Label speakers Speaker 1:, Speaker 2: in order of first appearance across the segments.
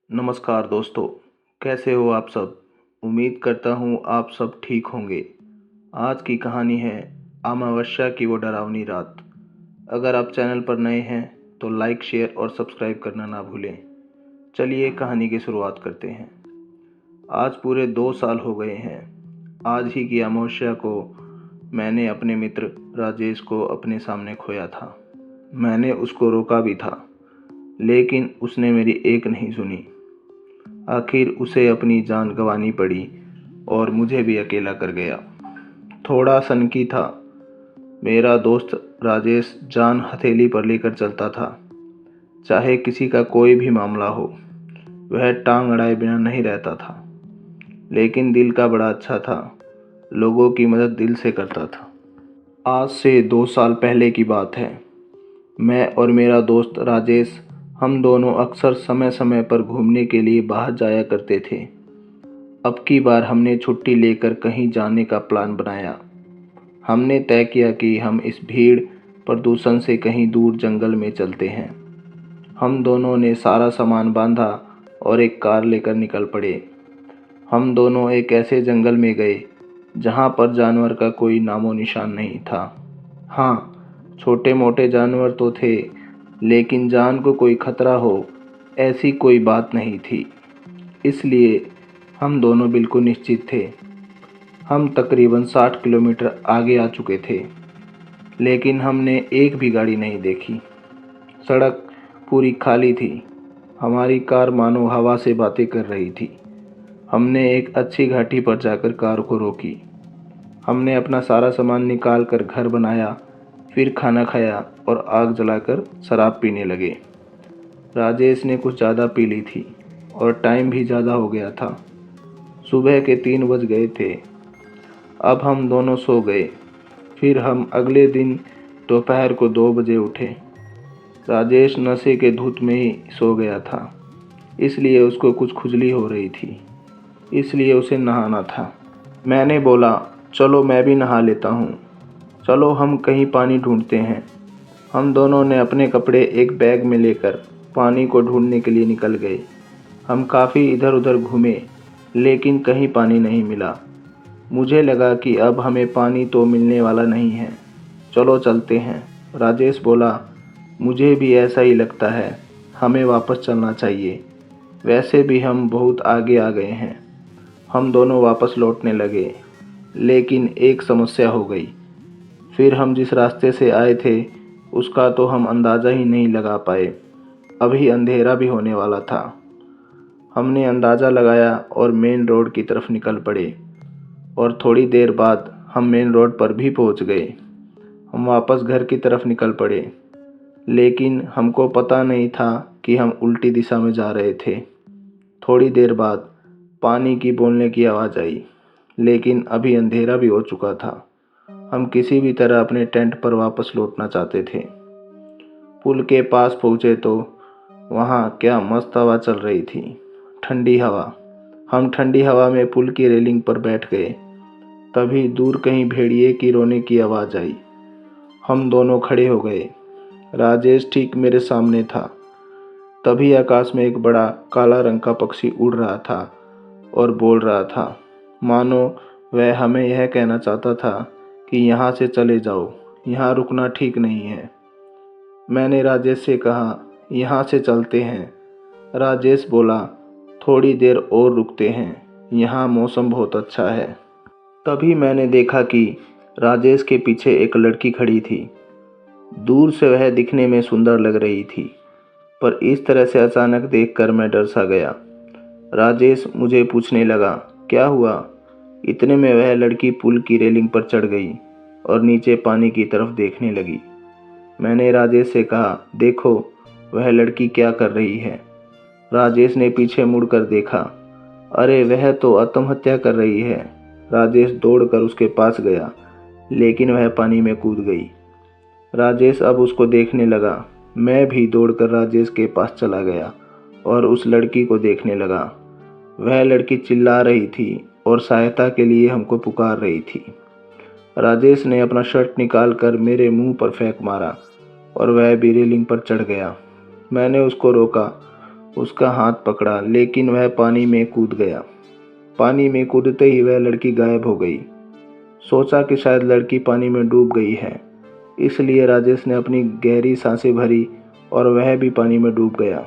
Speaker 1: नमस्कार दोस्तों, कैसे हो आप सब। उम्मीद करता हूँ आप सब ठीक होंगे। आज की कहानी है अमावस्या की वो डरावनी रात। अगर आप चैनल पर नए हैं तो लाइक, शेयर और सब्सक्राइब करना ना भूलें। चलिए कहानी की शुरुआत करते हैं। आज पूरे 2 साल हो गए हैं। आज ही की अमावस्या को मैंने अपने मित्र राजेश को अपने सामने खोया था। मैंने उसको रोका भी था, लेकिन उसने मेरी एक नहीं सुनी। आखिर उसे अपनी जान गंवानी पड़ी और मुझे भी अकेला कर गया। थोड़ा सनकी था। मेरा दोस्त राजेश जान हथेली पर लेकर चलता था। चाहे किसी का कोई भी मामला हो, वह टांग अड़ाए बिना नहीं रहता था। लेकिन दिल का बड़ा अच्छा था। लोगों की मदद दिल से करता था। आज से 2 साल पहले की बात है। मैं और मेरा दोस्त राजेश, हम दोनों अक्सर समय समय पर घूमने के लिए बाहर जाया करते थे। अब की बार हमने छुट्टी लेकर कहीं जाने का प्लान बनाया। हमने तय किया कि हम इस भीड़ प्रदूषण से कहीं दूर जंगल में चलते हैं। हम दोनों ने सारा सामान बांधा और एक कार लेकर निकल पड़े। हम दोनों एक ऐसे जंगल में गए जहां पर जानवर का कोई नामो निशान नहीं था। हाँ, छोटे मोटे जानवर तो थे, लेकिन जान को कोई खतरा हो ऐसी कोई बात नहीं थी। इसलिए हम दोनों बिल्कुल निश्चित थे। हम तकरीबन 60 किलोमीटर आगे आ चुके थे, लेकिन हमने एक भी गाड़ी नहीं देखी। सड़क पूरी खाली थी। हमारी कार मानो हवा से बातें कर रही थी। हमने एक अच्छी घाटी पर जाकर कार को रोकी। हमने अपना सारा सामान निकाल कर घर बनाया, फिर खाना खाया और आग जलाकर शराब पीने लगे। राजेश ने कुछ ज़्यादा पी ली थी और टाइम भी ज़्यादा हो गया था। सुबह के 3 बज गए थे। अब हम दोनों सो गए। फिर हम अगले दिन दोपहर को 2 बजे उठे। राजेश नशे के धुत में ही सो गया था, इसलिए उसको कुछ खुजली हो रही थी, इसलिए उसे नहाना था। मैंने बोला, चलो मैं भी नहा लेता हूँ। चलो हम कहीं पानी ढूंढते हैं। हम दोनों ने अपने कपड़े एक बैग में लेकर पानी को ढूंढने के लिए निकल गए। हम काफ़ी इधर उधर घूमे, लेकिन कहीं पानी नहीं मिला। मुझे लगा कि अब हमें पानी तो मिलने वाला नहीं है, चलो चलते हैं। राजेश बोला, मुझे भी ऐसा ही लगता है, हमें वापस चलना चाहिए। वैसे भी हम बहुत आगे आ गए हैं। हम दोनों वापस लौटने लगे, लेकिन एक समस्या हो गई। फिर हम जिस रास्ते से आए थे उसका तो हम अंदाज़ा ही नहीं लगा पाए। अभी अंधेरा भी होने वाला था। हमने अंदाज़ा लगाया और मेन रोड की तरफ निकल पड़े, और थोड़ी देर बाद हम मेन रोड पर भी पहुंच गए। हम वापस घर की तरफ निकल पड़े, लेकिन हमको पता नहीं था कि हम उल्टी दिशा में जा रहे थे। थोड़ी देर बाद पानी की बोलने की आवाज़ आई, लेकिन अभी अंधेरा भी हो चुका था। हम किसी भी तरह अपने टेंट पर वापस लौटना चाहते थे। पुल के पास पहुँचे तो वहाँ क्या मस्त हवा चल रही थी, ठंडी हवा। हम ठंडी हवा में पुल की रेलिंग पर बैठ गए। तभी दूर कहीं भेड़िए की रोने की आवाज़ आई। हम दोनों खड़े हो गए। राजेश ठीक मेरे सामने था। तभी आकाश में एक बड़ा काला रंग का पक्षी उड़ रहा था और बोल रहा था, मानो वह हमें यह कहना चाहता था कि यहाँ से चले जाओ, यहाँ रुकना ठीक नहीं है। मैंने राजेश से कहा, यहाँ से चलते हैं। राजेश बोला, थोड़ी देर और रुकते हैं, यहाँ मौसम बहुत अच्छा है। तभी मैंने देखा कि राजेश के पीछे एक लड़की खड़ी थी। दूर से वह दिखने में सुंदर लग रही थी, पर इस तरह से अचानक देखकर मैं डर सा गया। राजेश मुझे पूछने लगा, क्या हुआ। इतने में वह लड़की पुल की रेलिंग पर चढ़ गई और नीचे पानी की तरफ देखने लगी। मैंने राजेश से कहा, देखो वह लड़की क्या कर रही है। राजेश ने पीछे मुड़कर देखा। अरे वह तो आत्महत्या कर रही है। राजेश दौड़कर उसके पास गया, लेकिन वह पानी में कूद गई। राजेश अब उसको देखने लगा। मैं भी दौड़कर राजेश के पास चला गया और उस लड़की को देखने लगा। वह लड़की चिल्ला रही थी और सहायता के लिए हमको पुकार रही थी। राजेश ने अपना शर्ट निकालकर मेरे मुंह पर फेंक मारा और वह भी रेलिंग पर चढ़ गया। मैंने उसको रोका, उसका हाथ पकड़ा, लेकिन वह पानी में कूद गया। पानी में कूदते ही वह लड़की गायब हो गई। सोचा कि शायद लड़की पानी में डूब गई है, इसलिए राजेश ने अपनी गहरी सांसें भरी और वह भी पानी में डूब गया।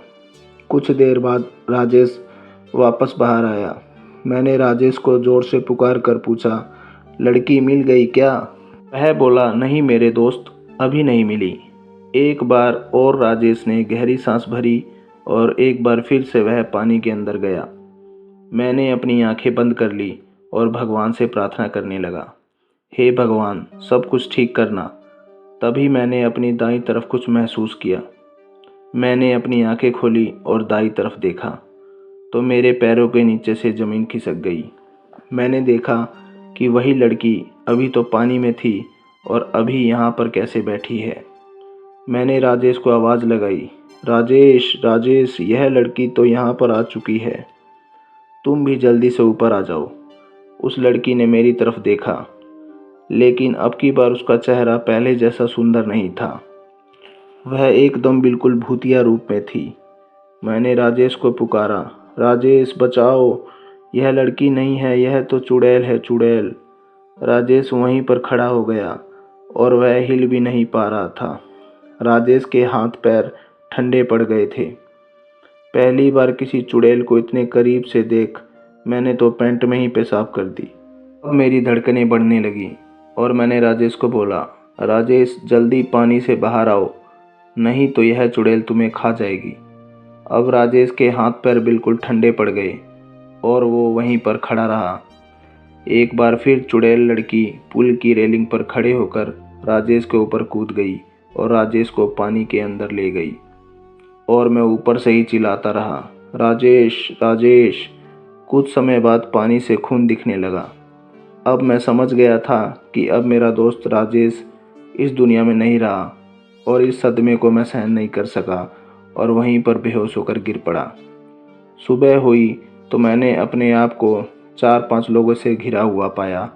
Speaker 1: कुछ देर बाद राजेश वापस बाहर आया। मैंने राजेश को जोर से पुकार कर पूछा, लड़की मिल गई क्या? वह बोला, नहीं मेरे दोस्त, अभी नहीं मिली। एक बार और राजेश ने गहरी सांस भरी और एक बार फिर से वह पानी के अंदर गया। मैंने अपनी आंखें बंद कर ली और भगवान से प्रार्थना करने लगा, हे भगवान, सब कुछ ठीक करना। तभी मैंने अपनी दाईं तरफ कुछ महसूस किया। मैंने अपनी आंखें खोली और दाईं तरफ देखा तो मेरे पैरों के नीचे से ज़मीन खिसक गई। मैंने देखा कि वही लड़की अभी तो पानी में थी और अभी यहाँ पर कैसे बैठी है। मैंने राजेश को आवाज़ लगाई, राजेश, राजेश, यह लड़की तो यहाँ पर आ चुकी है, तुम भी जल्दी से ऊपर आ जाओ। उस लड़की ने मेरी तरफ देखा, लेकिन अब की बार उसका चेहरा पहले जैसा सुंदर नहीं था। वह एकदम बिल्कुल भूतिया रूप में थी। मैंने राजेश को पुकारा, राजेश बचाओ, यह लड़की नहीं है, यह तो चुड़ैल है, चुड़ैल। राजेश वहीं पर खड़ा हो गया और वह हिल भी नहीं पा रहा था। राजेश के हाथ पैर ठंडे पड़ गए थे। पहली बार किसी चुड़ैल को इतने करीब से देख मैंने तो पैंट में ही पेशाब कर दी। अब मेरी धड़कनें बढ़ने लगी और मैंने राजेश को बोला, राजेश जल्दी पानी से बाहर आओ, नहीं तो यह चुड़ैल तुम्हें खा जाएगी। अब राजेश के हाथ पैर बिल्कुल ठंडे पड़ गए और वो वहीं पर खड़ा रहा। एक बार फिर चुड़ैल लड़की पुल की रेलिंग पर खड़े होकर राजेश के ऊपर कूद गई और राजेश को पानी के अंदर ले गई और मैं ऊपर से ही चिल्लाता रहा, राजेश, राजेश। कुछ समय बाद पानी से खून दिखने लगा। अब मैं समझ गया था कि अब मेरा दोस्त राजेश इस दुनिया में नहीं रहा और इस सदमे को मैं सहन नहीं कर सका और वहीं पर बेहोश होकर गिर पड़ा। सुबह हुई तो मैंने अपने आप को 4-5 लोगों से घिरा हुआ पाया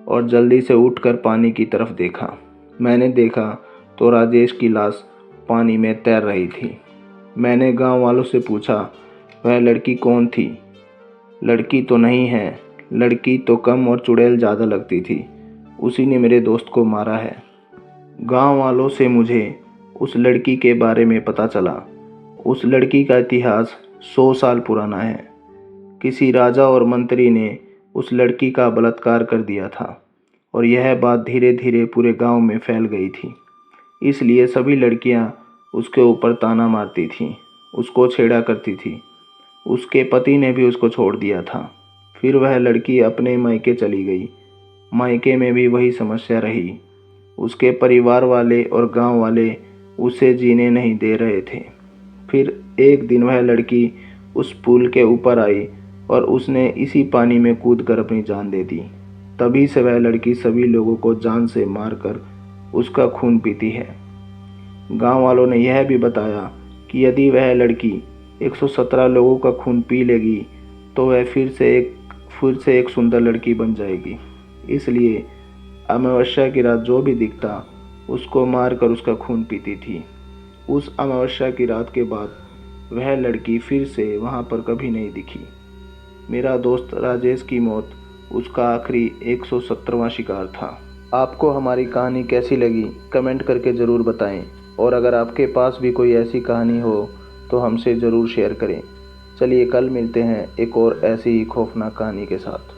Speaker 1: और जल्दी से उठकर पानी की तरफ देखा। मैंने देखा तो राजेश की लाश पानी में तैर रही थी। मैंने गांव वालों से पूछा, वह लड़की कौन थी? लड़की तो नहीं है, लड़की तो कम और चुड़ैल ज़्यादा लगती थी, उसी ने मेरे दोस्त को मारा है। गांव वालों से मुझे उस लड़की के बारे में पता चला। उस लड़की का इतिहास 100 साल पुराना है। किसी राजा और मंत्री ने उस लड़की का बलात्कार कर दिया था और यह बात धीरे धीरे पूरे गांव में फैल गई थी। इसलिए सभी लड़कियां उसके ऊपर ताना मारती थीं, उसको छेड़ा करती थी। उसके पति ने भी उसको छोड़ दिया था। फिर वह लड़की अपने मायके चली गई। मायके में भी वही समस्या रही। उसके परिवार वाले और गांव वाले उसे जीने नहीं दे रहे थे। फिर एक दिन वह लड़की उस पुल के ऊपर आई और उसने इसी पानी में कूदकर अपनी जान दे दी। तभी से वह लड़की सभी लोगों को जान से मारकर उसका खून पीती है। गांव वालों ने यह भी बताया कि यदि वह लड़की 117 लोगों का खून पी लेगी तो वह फिर से एक सुंदर लड़की बन जाएगी। इसलिए अमावस्या की रात जो भी दिखता उसको मारकर उसका खून पीती थी। उस अमावस्या की रात के बाद वह लड़की फिर से वहाँ पर कभी नहीं दिखी। मेरा दोस्त राजेश की मौत उसका आखिरी 117वां शिकार था। आपको हमारी कहानी कैसी लगी कमेंट करके ज़रूर बताएं और अगर आपके पास भी कोई ऐसी कहानी हो तो हमसे ज़रूर शेयर करें। चलिए कल मिलते हैं एक और ऐसी ही खौफनाक कहानी के साथ।